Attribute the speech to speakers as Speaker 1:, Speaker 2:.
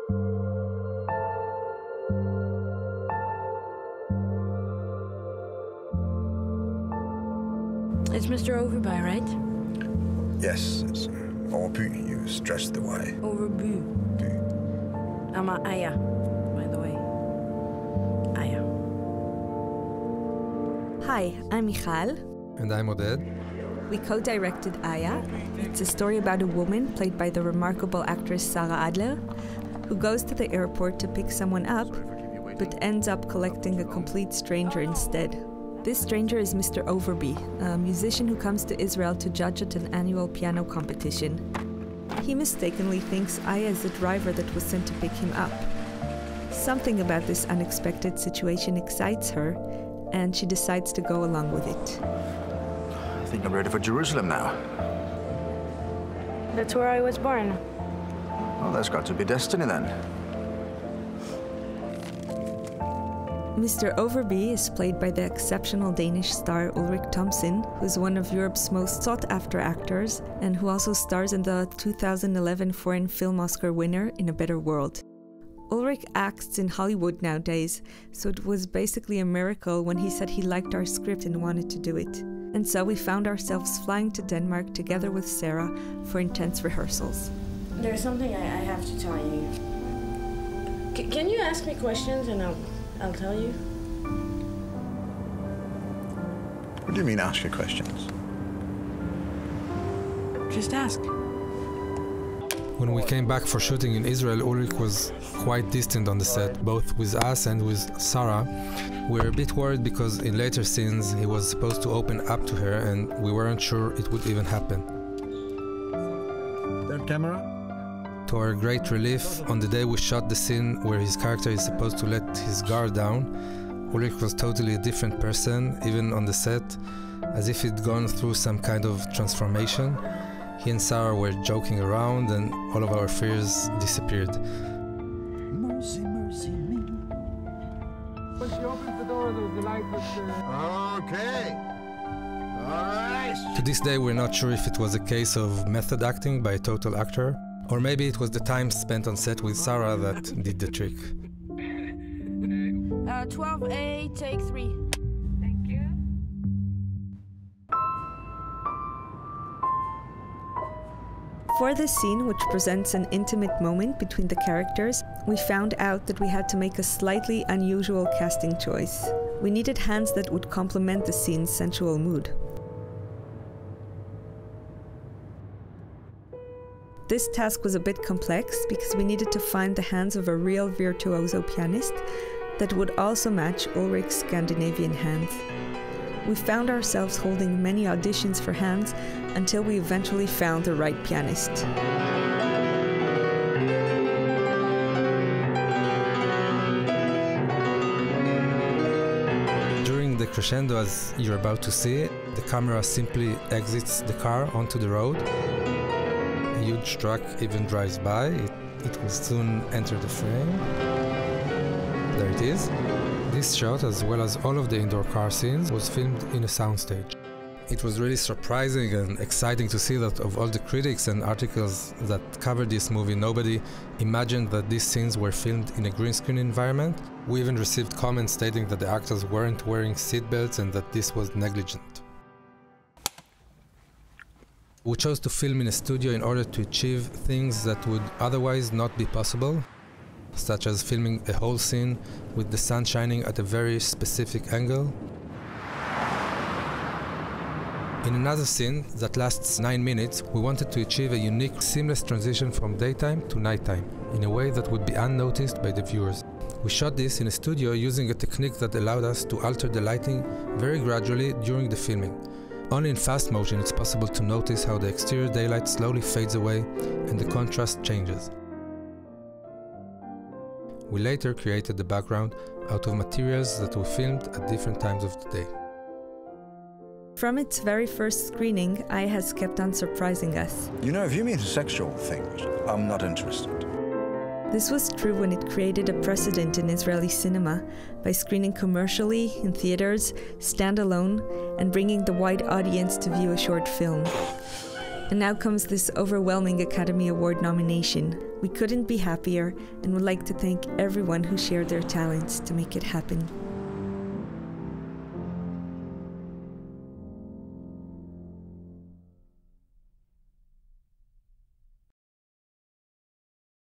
Speaker 1: It's Mr. Overby, right?
Speaker 2: Yes, it's Overby. You stressed the Y.
Speaker 1: Overby. I'm a Aya, by the way. Aya.
Speaker 3: Hi, I'm Michal.
Speaker 4: And I'm Oded.
Speaker 3: We co-directed Aya. It's a story about a woman played by the remarkable actress Sarah Adler, who goes to the airport to pick someone up, but ends up collecting a complete stranger instead. This stranger is Mr. Overby, a musician who comes to Israel to judge at an annual piano competition. He mistakenly thinks Aya is the driver that was sent to pick him up. Something about this unexpected situation excites her, and she decides to go along with it.
Speaker 2: I think I'm ready for Jerusalem now.
Speaker 1: That's where I was born.
Speaker 2: Well, that's got to be destiny then.
Speaker 3: Mr. Overby is played by the exceptional Danish star Ulrik Thomsen, who is one of Europe's most sought-after actors and who also stars in the 2011 Foreign Film Oscar winner In a Better World. Ulrik acts in Hollywood nowadays, so it was basically a miracle when he said he liked our script and wanted to do it. And so we found ourselves flying to Denmark together with Sarah for intense rehearsals.
Speaker 1: There's something I have to tell you. Can you ask me questions and I'll tell you?
Speaker 2: What do you mean, ask your questions?
Speaker 1: Just ask.
Speaker 4: When we came back for shooting in Israel, Ulrich was quite distant on the set, both with us and with Sarah. We were a bit worried because in later scenes he was supposed to open up to her and we weren't sure it would even happen.
Speaker 2: Third camera?
Speaker 4: To our great relief, on the day we shot the scene where his character is supposed to let his guard down, Ulrich was totally a different person, even on the set, as if he'd gone through some kind of transformation. He and Sarah were joking around and all of our fears disappeared.
Speaker 2: Mercy, mercy me.
Speaker 5: When she opens the door, the light was...
Speaker 2: Okay. All right.
Speaker 4: To this day, we're not sure if it was a case of method acting by a total actor, or maybe it was the time spent on set with Sarah that did the trick.
Speaker 1: 12A, take 3.
Speaker 5: Thank you.
Speaker 3: For this scene, which presents an intimate moment between the characters, we found out that we had to make a slightly unusual casting choice. We needed hands that would complement the scene's sensual mood. This task was a bit complex because we needed to find the hands of a real virtuoso pianist that would also match Ulrich's Scandinavian hands. We found ourselves holding many auditions for hands until we eventually found the right pianist.
Speaker 4: During the crescendo, as you're about to see, the camera simply exits the car onto the road. A huge truck even drives by. It will soon enter the frame. There it is. This shot, as well as all of the indoor car scenes, was filmed in a soundstage. It was really surprising and exciting to see that of all the critics and articles that covered this movie, nobody imagined that these scenes were filmed in a green screen environment. We even received comments stating that the actors weren't wearing seatbelts and that this was negligent. We chose to film in a studio in order to achieve things that would otherwise not be possible, such as filming a whole scene with the sun shining at a very specific angle. In another scene that lasts 9 minutes, we wanted to achieve a unique, seamless transition from daytime to nighttime, in a way that would be unnoticed by the viewers. We shot this in a studio using a technique that allowed us to alter the lighting very gradually during the filming. Only in fast motion it's possible to notice how the exterior daylight slowly fades away and the contrast changes. We later created the background out of materials that we filmed at different times of the day.
Speaker 3: From its very first screening, Aya has kept on surprising us.
Speaker 2: You know, if you mean sexual things, I'm not interested.
Speaker 3: This was true when it created a precedent in Israeli cinema by screening commercially, in theaters, standalone, and bringing the wide audience to view a short film. And now comes this overwhelming Academy Award nomination. We couldn't be happier and would like to thank everyone who shared their talents to make it happen.